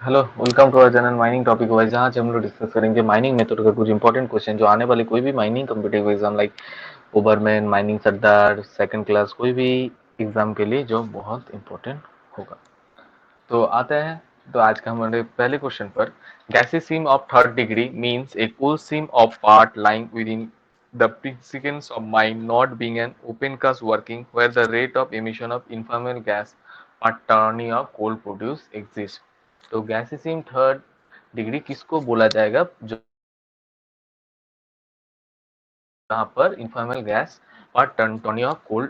Hello, welcome to our channel mining topic wise, जहाँ से हम लोग डिस्कस करेंगे माइनिंग मेथड के कुछ इंपॉर्टेंट क्वेश्चन जो आने वाले कोई भी mining competitive exam like overman, mining सरदार, सेकंड क्लास, कोई भी एग्जाम के लिए जो बहुत इंपॉर्टेंट होगा। तो आते हैं तो आज का हमारे पहले क्वेश्चन पर। Gassy seam of third degree means a coal seam of part lying within the precedence of mine not being an open cast working where the rate of emission of inflammable gas per ton of coal produce exists। तो गैसीसीम third degree किसको बोला जाएगा, जहाँ पर inflammable gas पर ton of कोल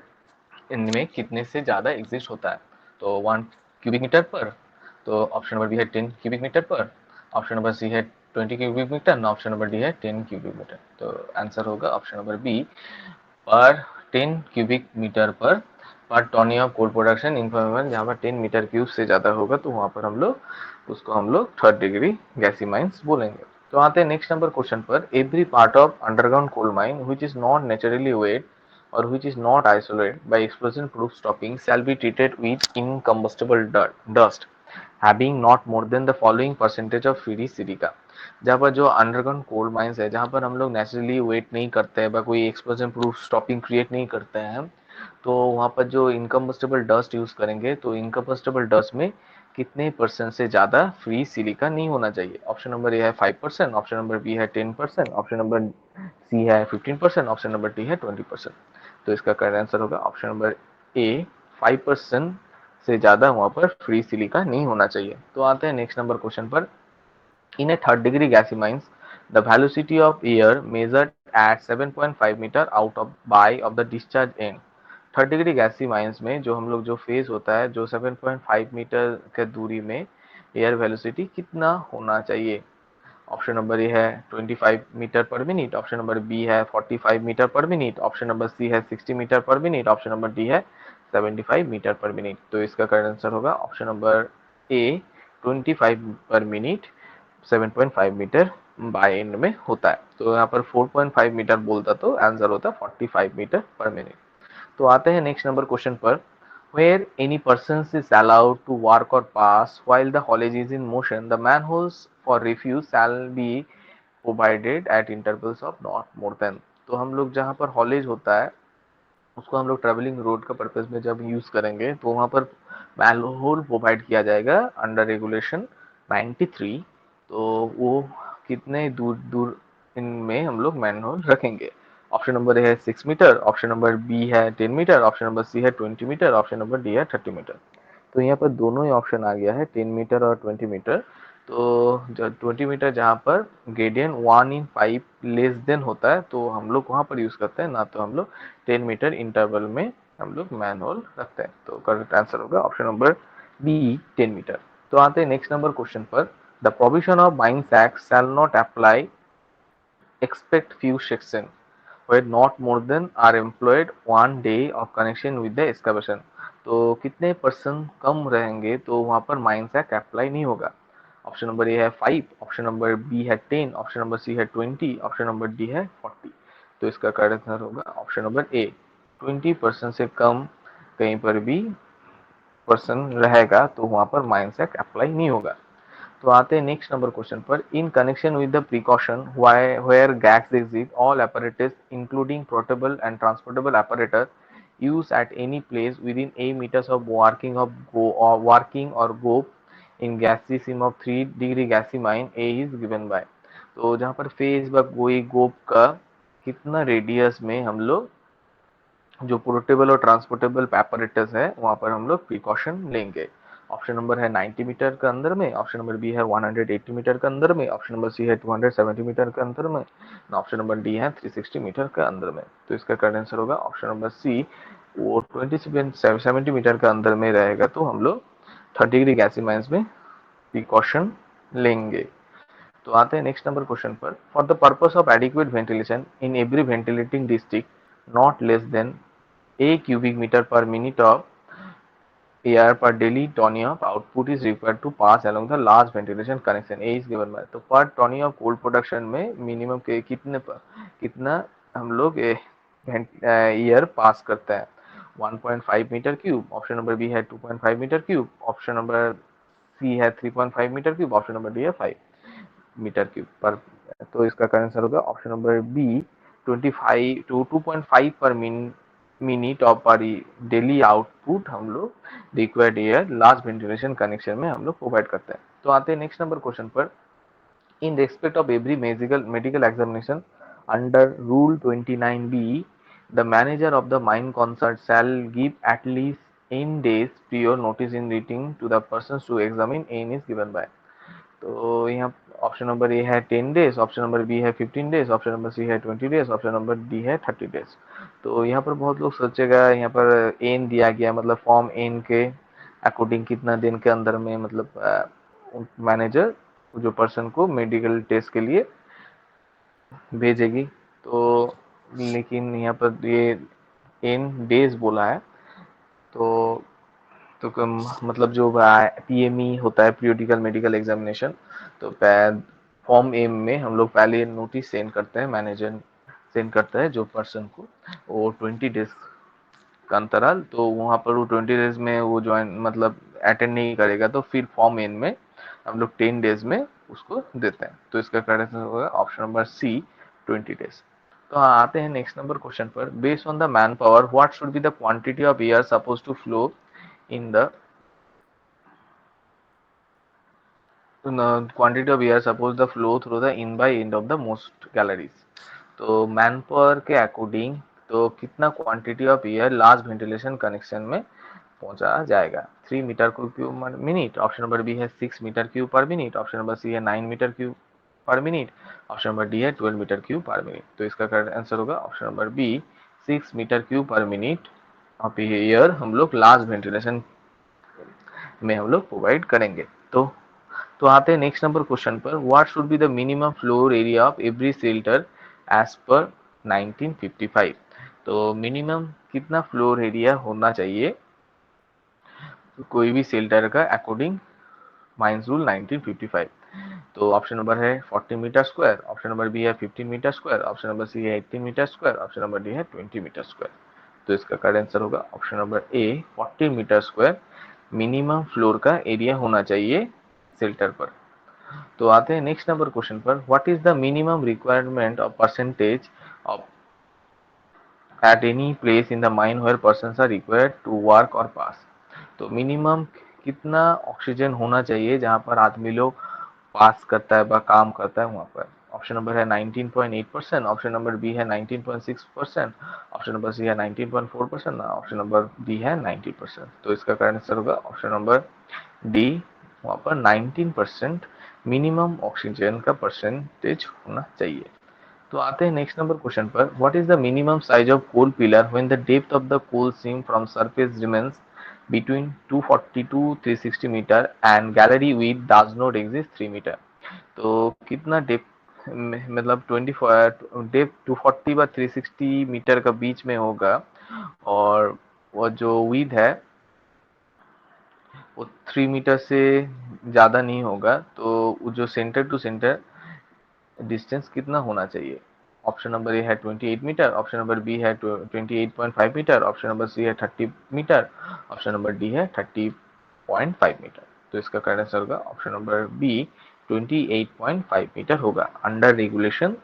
इनमें कितने से ज्यादा एग्जिस्ट होता है। तो 1 क्यूबिक मीटर पर, तो ऑप्शन नंबर बी है 10 क्यूबिक मीटर पर, ऑप्शन नंबर सी है 20 cubic metre, option number D है 10 क्यूबिक मीटर। तो आंसर होगा ऑप्शन नंबर बी, पर 10 क्यूबिक मीटर पर ton of coal production inflammable, जहाँ पर 10 मीटर क्यूब से ज्यादा होगा तो वहां पर हम लोग थर्ड डिग्री गैसी माइंस बोलेंगे। तो आते हैं नेक्स्ट नंबर क्वेश्चन पर। Every part of underground coal mine which is not naturally wet or which is not isolated by explosion proof stopping shall be treated with incombustible dust having not more than the following percentage of free silica। जहाँ पर जो underground coal mines है, जहाँ पर हम लोग naturally wait नहीं करते हैं, कोई एक्सप्लोजन प्रूफ स्टॉपिंग क्रिएट नहीं करते हैं, तो वहाँ पर जो इनकम्बस्टेबल डस्ट यूज करेंगे, तो इनकम्बस्टेबल डस्ट में कितने परसेंट से ज्यादा फ्री सिलिका नहीं होना चाहिए। ऑप्शन नंबर ए है 5%, ऑप्शन नंबर बी है 10%, ऑप्शन नंबर सी है 15%, ऑप्शन नंबर डी है 20%। तो इसका करेक्ट आंसर होगा ऑप्शन नंबर ए, 5% से ज्यादा वहां पर फ्री सिलिका नहीं होना चाहिए। तो आते हैं नेक्स्ट नंबर क्वेश्चन पर। In a third degree gassy mines the velocity of air measured at 7.5 metre out of by of the discharge end. Third degree gassy mines में जो हम लोग जो फेज होता है, जो 7.5 मीटर के दूरी में एयर वेलोसिटी कितना होना चाहिए। ऑप्शन नंबर ए है 25 मीटर पर मिनट, ऑप्शन नंबर बी है 45 मीटर पर मिनट, ऑप्शन नंबर सी है 60 मीटर पर मिनट, ऑप्शन नंबर डी है 75 मीटर पर मिनट। तो इसका करेक्ट आंसर होगा ऑप्शन नंबर ए, 25 पर मिनट 7.5 मीटर बाय एंड में होता है। तो यहाँ पर 4.5 मीटर बोलता तो आंसर होता 45 मीटर पर मिनट। तो आते हैं नेक्स्ट नंबर क्वेश्चन पर। Where any person is allowed to work or pass while the haulage is in motion, the manholes for refuse shall be provided at intervals of not more than। तो हम लोग जहाँ पर haulage होता है, उसको हम लोग ट्रेवलिंग रोड का पर्पज में जब यूज करेंगे, तो वहाँ पर मैनहोल प्रोवाइड किया जाएगा अंडर रेगुलेशन 93। तो वो कितने दूर दूर इनमें हम लोग मैनहोल रखेंगे। ऑप्शन नंबर ए है 6 मीटर, ऑप्शन नंबर बी है 10 मीटर, ऑप्शन नंबर सी है 20 मीटर, ऑप्शन नंबर डी है 30 मीटर। तो यहाँ पर दोनों ही ऑप्शन आ गया है, 10 मीटर और 20 मीटर। तो 20 मीटर जहाँ पर ग्रेडियंट 1/5 लेस देन होता है, तो हम लोग वहाँ पर यूज करते हैं, ना तो हम लोग 10 मीटर इंटरवल में हम लोग मैनहोल रखते हैं। तो करेक्ट आंसर होगा ऑप्शन नंबर बी, 10 मीटर। तो आते हैं नेक्स्ट नंबर क्वेश्चन पर। The provision of mine tax shall not apply expect few section where not more than are employed 1 day of connection with the excavation। तो कितने percent कम रहेंगे तो वहां पर माइंस एक्ट अप्लाई नहीं होगा। ऑप्शन नंबर ए है 5, ऑप्शन नंबर बी है 10, ऑप्शन नंबर सी है 20, ऑप्शन नंबर डी है 40। तो इसका करेक्ट आंसर होगा ऑप्शन नंबर ए, 20% से कम कहीं पर भी पर्सन रहेगा तो वहां पर माइंस एक्ट अप्लाई नहीं होगा। तो आते हैं नेक्स्ट नंबर क्वेश्चन पर। In connection with the precaution where gas exit all apparatus including portable and transportable apparatus use at any place within a metres of working or gob in gassy seam of 3 degree gassy mine a is given by. तो जहाँ पर phase व गोई गोप का कितना radius में हम लोग जो पोर्टेबल और ट्रांसपोर्टेबल apparatus है वहां पर हम लोग प्रिकॉशन लेंगे। ऑप्शन नंबर है 90 मीटर के अंदर में, ऑप्शन नंबर बी है 180 मीटर के अंदर में, ऑप्शन नंबर सी है 270 मीटर के अंदर में, ऑप्शन नंबर डी है 360 मीटर के अंदर में। तो इसका करेक्ट आंसर होगा ऑप्शन नंबर सी, वो 70 मीटर के अंदर में रहेगा तो हम लोग 30 डिग्री गैसी माइंस में प्रिकॉशन लेंगे। तो आते हैं नेक्स्ट नंबर क्वेश्चन पर। For the purpose of adequate ventilation in every ventilating district not less than a cubic meter per minute of air per daily ton of output is required to pass along the large ventilation connection a is given by। तो पर ton of coal production में minimum के कितना हम लोग air पास करते हैं। 1.5 metre cube, option number B है 2.5 metre cube, option number C है 3.5 metre cube, option number D है 5 मीटर क्यूब पर। तो इसका करेक्ट आंसर होगा ऑप्शन नंबर बी 25 टू 2.5 पर मिनट और पर डेली आउटपुट हम लोग required air large ventilation connection में हम लोग प्रोवाइड करते हैं। तो आते हैं नेक्स्ट नंबर क्वेश्चन पर। In respect of every medical examination under Rule 29B, the manager of the mine concert shall give at least n days prior notice in writing to the persons to examine n is given by। तो यहाँ option number ए है 10 days, option number B है 15 days, option number C है 20 days, option number D है 30 days. तो यहाँ पर बहुत लोग सोचेगा यहाँ पर एन दिया गया मतलब फॉर्म एन के अकॉर्डिंग कितना दिन के अंदर में मतलब मैनेजर जो पर्सन को मेडिकल टेस्ट के लिए भेजेगी। तो लेकिन यहाँ पर ये इन डेज बोला है। तो मतलब जो पीएमई होता है पीरियोडिकल मेडिकल एग्जामिनेशन, तो फॉर्म एम में हम लोग पहले नोटिस सेंड करते हैं, मैनेजर सेंड करता है जो पर्सन को, वो 20 डेज का अंतराल। तो वहाँ पर वो 20 डेज में वो ज्वाइन मतलब अटेंड नहीं करेगा, तो फिर फॉर्म एन में हम लोग 10 डेज में उसको देते हैं। तो इसका करेक्ट आंसर होगा ऑप्शन नंबर सी 20 डेज। तो आते हैं नेक्स्ट नंबर क्वेश्चन पर। Based on the man power what should be the quantity of air suppose to flow in the quantity of air suppose the flow through the in by end of the most galleries। तो man power के according तो कितना quantity of air large ventilation connection में पहुंचा जाएगा? 3 metre cube minute, option number B है 6 metre cube पर minute, option number C है 9 मीटर क्यूब पर मिनट, ऑप्शन नंबर डी है 12 मीटर क्यूब पर मिनट। तो इसका करेक्ट आंसर होगा option number B 6 metre cube पर मिनट ऑफ एयर हम लोग लार्ज वेंटिलेशन में हम लोग प्रोवाइड करेंगे। तो आते हैं नेक्स्ट नंबर क्वेश्चन पर। What should be the minimum floor area of every shelter as per 1955। तो मिनिमम कितना फ्लोर एरिया होना चाहिए कोई भी शेल्टर का अकॉर्डिंग माइंस रूल 1955। तो ऑप्शन नंबर है 40 metre square, option number B है 15 metre square, option number C है 18 metre square, option number D है 20 मीटर स्क्वायर। तो इसका करेक्ट आंसर होगा option number A 40 metre square minimum floor का area होना चाहिए शेल्टर पर। तो आते हैं नेक्स्ट नंबर क्वेश्चन पर। What is the minimum requirement of percentage of at any place in the mine where persons are required to work और पास। तो मिनिमम कितना ऑक्सीजन होना चाहिए जहां पर आदमी लोग पास करता है व काम करता है वहां पर? ऑप्शन नंबर है 19.8%, ऑप्शन नंबर बी है 19.6%, ऑप्शन नंबर सी है 19.4%, ऑप्शन नंबर डी है 90%। तो इसका करेक्ट आंसर होगा ऑप्शन नंबर डी, वहां पर 19% मिनिमम ऑक्सीजन का परसेंटेज होना चाहिए। तो आते हैं नेक्स्ट नंबर क्वेश्चन पर। What is the minimum size of coal pillar when the depth of the coal seam from surface remains between 240 to 360 metre and gallery with does not exist 3 metre. तो कितना depth मतलब 24 depth 240 व 360 metre का बीच में होगा, और वो जो विथ है वो 3 मीटर से ज़्यादा नहीं होगा। तो जो सेंटर टू सेंटर डिस्टेंस कितना होना चाहिए? ऑप्शन नंबर ए है 28 मीटर, ऑप्शन नंबर बी है 28.5 मीटर, ऑप्शन नंबर सी है 30 मीटर, ऑप्शन नंबर डी है 30.5 मीटर। तो इसका करेक्ट आंसर होगा ऑप्शन नंबर बी 28.5 मीटर होगा अंडर रेगुलेशन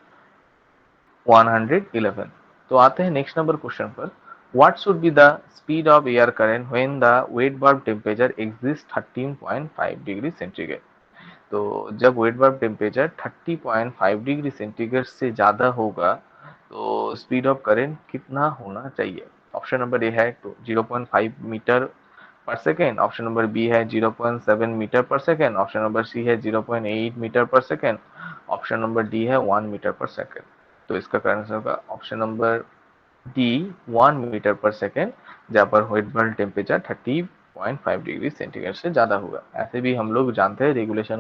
111। तो आते हैं नेक्स्ट नंबर क्वेश्चन पर। What should be the speed of air current when the wet bulb temperature exist 13.5 degree centigrade. तो जब wet bulb temperature 30.5 degree centigrade से ज़्यादा होगा तो स्पीड ऑफ करंट कितना होना चाहिए? ऑप्शन नंबर ए है 0.5 मीटर पर सेकेंड, ऑप्शन नंबर बी है 0.7 मीटर पर सेकेंड, ऑप्शन नंबर सी है 0.8 मीटर पर सेकेंड, ऑप्शन नंबर डी है 1 मीटर पर सेकेंड। तो इसका करेक्ट आंसर होगा ऑप्शन नंबर डी 1 मीटर पर सेकेंड, जहाँ पर वेट टेम्परेचर 30.5 डिग्री सेंटीग्रेड से ज़्यादा होगा। ऐसे भी हम लोग जानते हैं रेगुलेशन